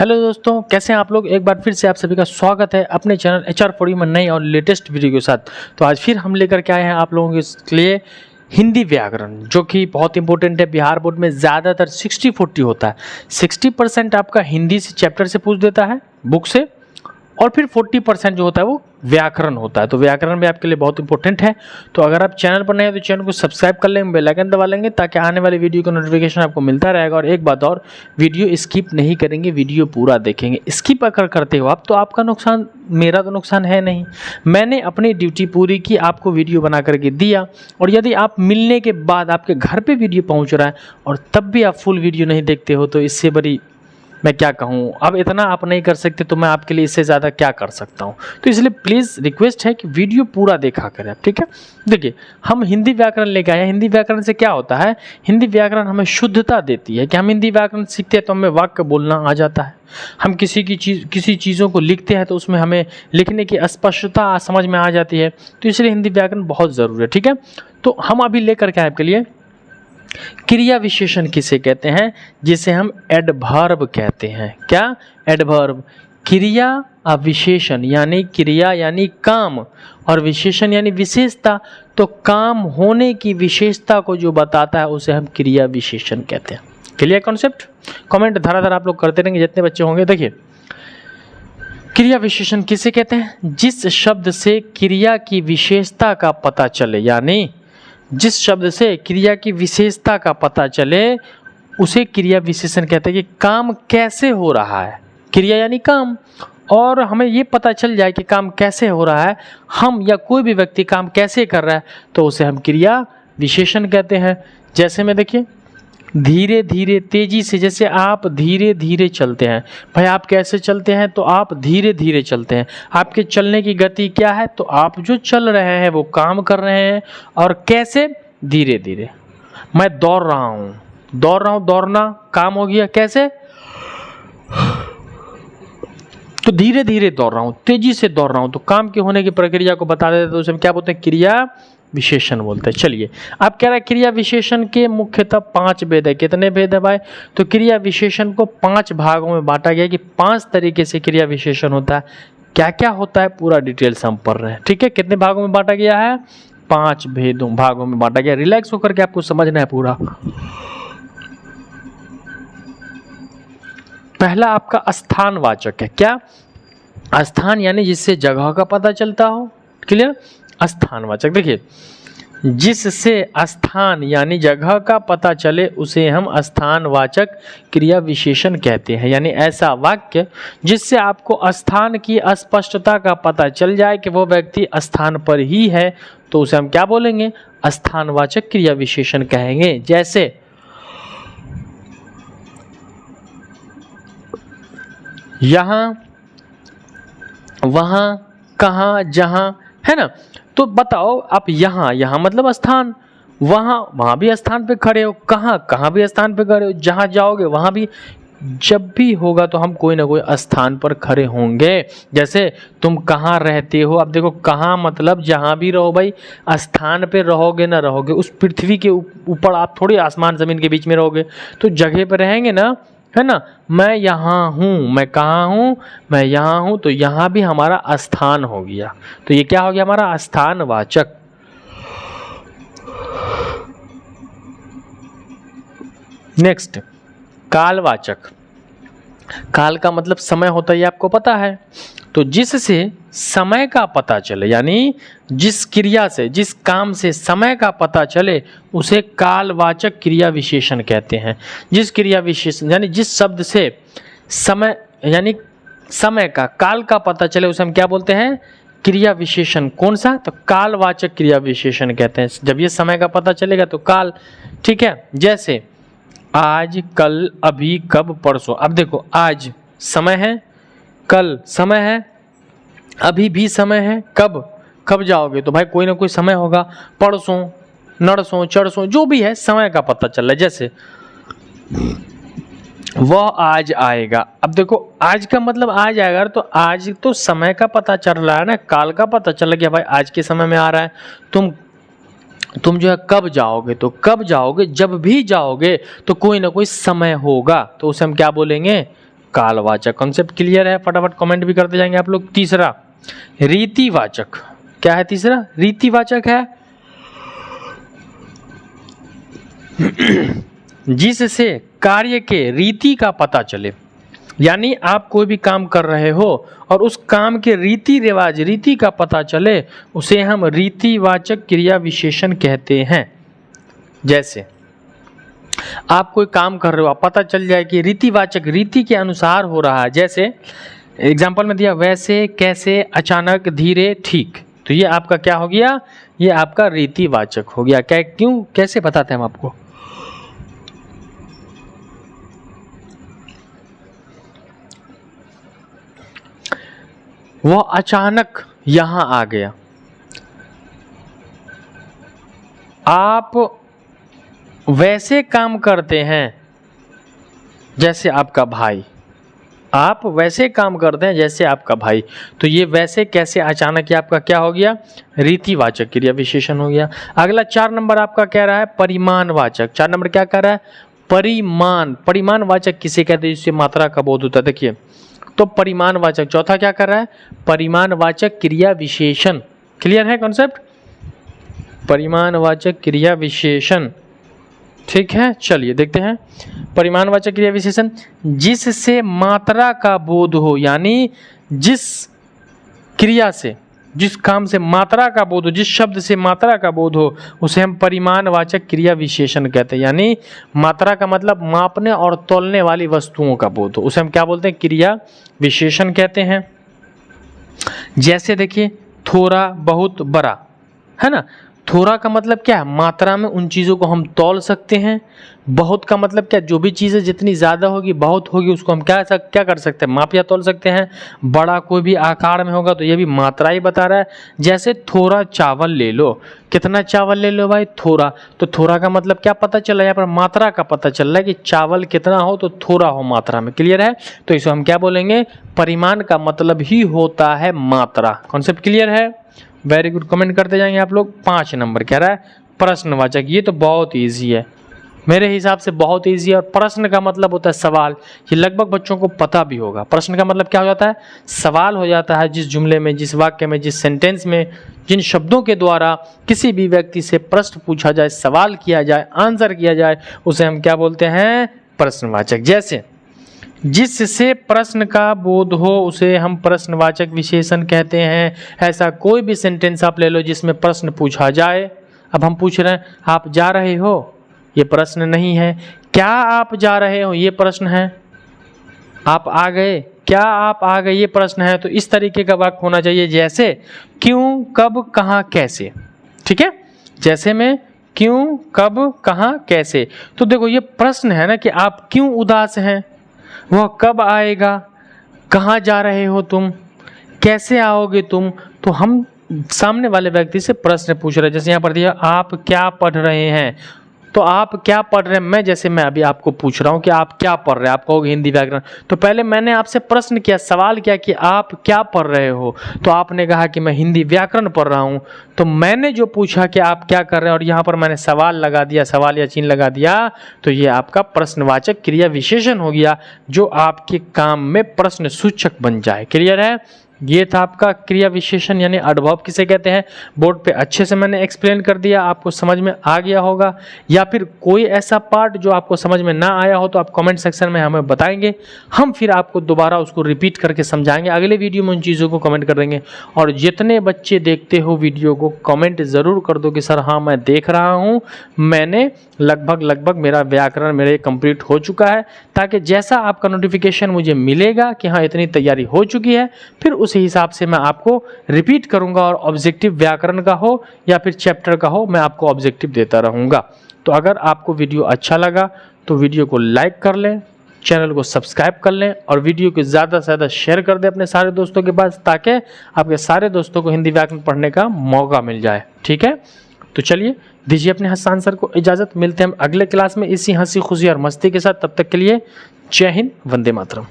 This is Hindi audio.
हेलो दोस्तों, कैसे हैं आप लोग। एक बार फिर से आप सभी का स्वागत है अपने चैनल HR फॉर यू में नई और लेटेस्ट वीडियो के साथ। तो आज फिर हम लेकर के आए हैं आप लोगों के लिए हिंदी व्याकरण, जो कि बहुत इंपॉर्टेंट है। बिहार बोर्ड में ज़्यादातर 60-40 होता है। 60% आपका हिंदी से चैप्टर से पूछ देता है, बुक से, और फिर 40% जो होता है वो व्याकरण होता है। तो व्याकरण भी आपके लिए बहुत इंपॉर्टेंट है। तो अगर आप चैनल पर नए हैं तो चैनल को सब्सक्राइब कर लेंगे, बेल आइकन दबा लेंगे, ताकि आने वाली वीडियो का नोटिफिकेशन आपको मिलता रहेगा। और एक बात और, वीडियो स्किप नहीं करेंगे, वीडियो पूरा देखेंगे। स्किप अगर करते हो आप तो आपका नुकसान, मेरा तो नुकसान है नहीं। मैंने अपनी ड्यूटी पूरी की, आपको वीडियो बना करके दिया। और यदि आप मिलने के बाद आपके घर पर वीडियो पहुँच रहा है और तब भी आप फुल वीडियो नहीं देखते हो, तो इससे बड़ी मैं क्या कहूँ। अब इतना आप नहीं कर सकते तो मैं आपके लिए इससे ज़्यादा क्या कर सकता हूँ। तो इसलिए प्लीज़ रिक्वेस्ट है कि वीडियो पूरा देखा करें आप, ठीक है। देखिए, हम हिंदी व्याकरण लेके आए हैं। हिंदी व्याकरण से क्या होता है, हिंदी व्याकरण हमें शुद्धता देती है कि हम हिंदी व्याकरण सीखते हैं तो हमें वाक्य बोलना आ जाता है। हम किसी चीज़ों को लिखते हैं तो उसमें हमें लिखने की स्पष्टता समझ में आ जाती है। तो इसलिए हिंदी व्याकरण बहुत ज़रूरी है, ठीक है। तो हम अभी लेकर के आए आपके लिए क्रिया विशेषण किसे कहते हैं, जिसे हम एडवर्ब कहते हैं। क्या? एडवर्ब। क्रिया विशेषण यानी क्रिया यानी काम, और विशेषण यानी विशेषता। तो काम होने की विशेषता को जो बताता है उसे हम क्रिया विशेषण कहते हैं। Clear concept? कमेंट धराधर आप लोग करते रहेंगे जितने बच्चे होंगे। देखिए, क्रिया विशेषण किसे कहते हैं, जिस शब्द से क्रिया की विशेषता का पता चले, यानी जिस शब्द से क्रिया की विशेषता का पता चले उसे क्रिया विशेषण कहते हैं। कि काम कैसे हो रहा है, क्रिया यानी काम, और हमें ये पता चल जाए कि काम कैसे हो रहा है, हम या कोई भी व्यक्ति काम कैसे कर रहा है, तो उसे हम क्रिया विशेषण कहते हैं। जैसे में देखिए, धीरे धीरे, तेजी से। जैसे आप धीरे धीरे चलते हैं, भाई आप कैसे चलते हैं, तो आप धीरे धीरे चलते हैं। आपके चलने की गति क्या है, तो आप जो चल रहे हैं वो काम कर रहे हैं। और कैसे? धीरे धीरे। मैं दौड़ रहा हूँ, दौड़ना काम हो गया। कैसे? तो धीरे धीरे दौड़ रहा हूँ, तेजी से दौड़ रहा हूँ। तो काम के होने की प्रक्रिया को बता देते, तो उसे हम क्या बोलते हैं, क्रिया विशेषण बोलते हैं। चलिए, आप कह रहे हैं क्रिया विशेषण के मुख्यतः 5 भेद है। कितने भेद है भाई? तो क्रिया विशेषण को 5 भागों में बांटा गया कि 5 तरीके से क्रिया विशेषण होता है। क्या क्या होता है पूरा डिटेल से हम पढ़ रहे हैं, ठीक है। कितने भागों में बांटा गया है? 5 भागों में बांटा गया। रिलैक्स होकर के आपको समझना है पूरा। पहला आपका स्थानवाचक है। क्या? स्थान यानी जिससे जगह का पता चलता हो। क्लियर? स्थानवाचक। देखिए, जिससे स्थान यानी जगह का पता चले उसे हम स्थानवाचक क्रिया विशेषण कहते हैं। यानी ऐसा वाक्य जिससे आपको स्थान की अस्पष्टता का पता चल जाए कि वो व्यक्ति स्थान पर ही है, तो उसे हम क्या बोलेंगे, स्थानवाचक क्रिया विशेषण कहेंगे। जैसे यहाँ, वहाँ, कहाँ, जहाँ, है ना। तो बताओ आप, यहाँ मतलब स्थान, वहाँ भी स्थान पे खड़े हो, कहाँ भी स्थान पे खड़े हो, जहाँ जाओगे वहाँ भी। जब भी होगा तो हम कोई ना कोई स्थान पर खड़े होंगे। जैसे तुम कहाँ रहते हो, अब देखो कहाँ मतलब जहाँ भी रहो भाई, स्थान पे रहोगे ना रहोगे, उस पृथ्वी के ऊपर आप थोड़ी आसमान जमीन के बीच में रहोगे, तो जगह पे रहेंगे ना, है ना। मैं यहाँ हूँ, मैं कहाँ हूँ, मैं यहाँ हूँ, तो यहाँ भी हमारा स्थान हो गया। तो ये क्या हो गया, हमारा स्थानवाचक। नेक्स्ट, कालवाचक। काल का मतलब समय होता है, आपको पता है। तो जिससे समय का पता चले, यानी जिस क्रिया से, जिस काम से समय का पता चले उसे कालवाचक क्रिया विशेषण कहते हैं। जिस क्रिया विशेषण यानी जिस शब्द से समय यानी समय का, काल का पता चले उसे हम क्या बोलते हैं, क्रिया विशेषण। कौन सा? तो कालवाचक क्रिया विशेषण कहते हैं। जब ये समय का पता चलेगा तो काल, ठीक है। जैसे आज, कल, अभी, कब, परसों। अब देखो, आज समय है, कल समय है, अभी भी समय है, कब जाओगे, तो भाई कोई ना कोई समय होगा। परसों, नरसों, चरसों, जो भी है समय का पता चल रहा है। जैसे वह आज आएगा। अब देखो, आज का मतलब आज आएगा, तो आज तो समय का पता चल रहा है ना, काल का पता चल गया भाई आज के समय में आ रहा है। तुम जो है कब जाओगे, तो कब जाओगे, जब भी जाओगे तो कोई ना कोई समय होगा, तो उसे हम क्या बोलेंगे, कालवाचक। कॉन्सेप्ट क्लियर है, फटाफट कमेंट भी करते जाएंगे आप लोग। तीसरा रीतिवाचक, क्या है तीसरा? रीतिवाचक है जिससे कार्य के रीति का पता चले। यानी आप कोई भी काम कर रहे हो और उस काम के रीति रिवाज, रीति का पता चले, उसे हम रीतिवाचक क्रिया विशेषण कहते हैं। जैसे आप कोई काम कर रहे हो, आप पता चल जाए कि रीतिवाचक, रीति के अनुसार हो रहा है। जैसे एग्जाम्पल में दिया वैसे, कैसे, अचानक, धीरे, ठीक। तो ये आपका क्या हो गया? ये आपका रीतिवाचक हो गया। क्या, क्यों, कैसे बताते हैं हम आपको? वह अचानक यहां आ गया। आप वैसे काम करते हैं जैसे आपका भाई, आप वैसे काम करते हैं जैसे आपका भाई। तो ये वैसे, कैसे, अचानक, ये आपका क्या हो गया? रीतिवाचक क्रिया विशेषण हो गया। अगला 4 नंबर आपका कह रहा है परिमाणवाचक। 4 नंबर क्या कह रहा है? परिमाण। परिमाणवाचक किसे कहते हैं? जिससे मात्रा का बोध होता है। देखिए, तो परिमाणवाचक। चौथा क्या कर रहा है? परिमाणवाचक क्रिया विशेषण। क्लियर है कॉन्सेप्ट? परिमाणवाचक क्रिया विशेषण, ठीक है। चलिए देखते हैं परिमाणवाचक क्रिया विशेषण। जिससे मात्रा का बोध हो, यानी जिस क्रिया से, जिस काम से मात्रा का बोध हो, जिस शब्द से मात्रा का बोध हो, उसे हम परिमाणवाचक क्रिया विशेषण कहते हैं। यानी मात्रा का मतलब मापने और तौलने वाली वस्तुओं का बोध हो, उसे हम क्या बोलते हैं? क्रिया विशेषण कहते हैं। जैसे देखिए, थोड़ा, बहुत, बड़ा, है ना। थोड़ा का मतलब क्या है? मात्रा में उन चीज़ों को हम तौल सकते हैं। बहुत का मतलब क्या? जो भी चीज़ें जितनी ज़्यादा होगी, बहुत होगी, उसको हम क्या कर सकते हैं? माप या तौल सकते हैं। बड़ा कोई भी आकार में होगा तो ये भी मात्रा ही बता रहा है। जैसे थोड़ा चावल ले लो, कितना चावल ले लो भाई? थोड़ा। तो थोड़ा का मतलब क्या पता चला? यहाँ पर मात्रा का पता चल रहा है कि चावल कितना हो तो थोड़ा हो मात्रा में। क्लियर है? तो इसे हम क्या बोलेंगे? परिमाण का मतलब ही होता है मात्रा। कॉन्सेप्ट क्लियर है? वेरी गुड, कमेंट करते जाएंगे आप लोग। 5 नंबर कह रहा है प्रश्नवाचक। ये तो बहुत इजी है, मेरे हिसाब से बहुत इजी है। और प्रश्न का मतलब होता है सवाल। ये लगभग बच्चों को पता भी होगा। प्रश्न का मतलब क्या हो जाता है? सवाल हो जाता है। जिस जुमले में, जिस वाक्य में, जिस सेंटेंस में, जिन शब्दों के द्वारा किसी भी व्यक्ति से प्रश्न पूछा जाए, सवाल किया जाए, आंसर किया जाए, उसे हम क्या बोलते हैं? प्रश्नवाचक। जैसे जिससे प्रश्न का बोध हो, उसे हम प्रश्नवाचक विशेषण कहते हैं। ऐसा कोई भी सेंटेंस आप ले लो जिसमें प्रश्न पूछा जाए। अब हम पूछ रहे हैं आप जा रहे हो, ये प्रश्न नहीं है। क्या आप जा रहे हो, ये प्रश्न है। आप आ गए, क्या आप आ गए, ये प्रश्न है। तो इस तरीके का वाक्य होना चाहिए। जैसे क्यों, कब, कहाँ, कैसे। ठीक है? जैसे में क्यों, कब, कहाँ, कैसे। तो देखो, ये प्रश्न है ना कि आप क्यों उदास हैं, वह कब आएगा, कहाँ जा रहे हो तुम, कैसे आओगे तुम। तो हम सामने वाले व्यक्ति से प्रश्न पूछ रहे हैं। जैसे यहाँ पर दिया आप क्या पढ़ रहे हैं, तो आप क्या पढ़ रहे हैं। मैं अभी आपको पूछ रहा हूँ कि आप क्या पढ़ रहे हैं, आप कहोगे हिंदी व्याकरण। तो पहले मैंने आपसे प्रश्न किया, सवाल किया कि आप क्या पढ़ रहे हो, तो आपने कहा कि मैं हिंदी व्याकरण पढ़ रहा हूँ। तो मैंने जो पूछा कि आप क्या कर रहे हैं और यहाँ पर मैंने सवाल लगा दिया, सवाल या चिन्ह लगा दिया, तो ये आपका प्रश्नवाचक क्रिया विशेषण हो गया, जो आपके काम में प्रश्न सूचक बन जाए। क्लियर है? ये था आपका क्रिया विशेषण यानी अडवर्ब किसे कहते हैं। बोर्ड पे अच्छे से मैंने एक्सप्लेन कर दिया, आपको समझ में आ गया होगा। या फिर कोई ऐसा पार्ट जो आपको समझ में ना आया हो तो आप कमेंट सेक्शन में हमें बताएंगे, हम फिर आपको दोबारा उसको रिपीट करके समझाएंगे। अगले वीडियो में उन चीज़ों को कमेंट कर देंगे। और जितने बच्चे देखते हो वीडियो को, कमेंट ज़रूर कर दो कि सर हाँ मैं देख रहा हूँ, मैंने लगभग मेरा व्याकरण मेरे कंप्लीट हो चुका है, ताकि जैसा आपका नोटिफिकेशन मुझे मिलेगा कि हाँ इतनी तैयारी हो चुकी है, फिर उस हिसाब से मैं आपको रिपीट करूंगा और ऑब्जेक्टिव व्याकरण का हो या फिर चैप्टर का हो, मैं आपको ऑब्जेक्टिव देता रहूंगा। तो अगर आपको वीडियो अच्छा लगा तो वीडियो को लाइक कर लें, चैनल को सब्सक्राइब कर लें और वीडियो को ज़्यादा से ज़्यादा शेयर कर दें अपने सारे दोस्तों के पास, ताकि आपके सारे दोस्तों को हिंदी व्याकरण पढ़ने का मौका मिल जाए। ठीक है? तो चलिए दीजिए अपने हसन सर को इजाज़त, मिलते हैं हम अगले क्लास में इसी हंसी खुशी और मस्ती के साथ। तब तक के लिए जय हिंद, वंदे मातरम।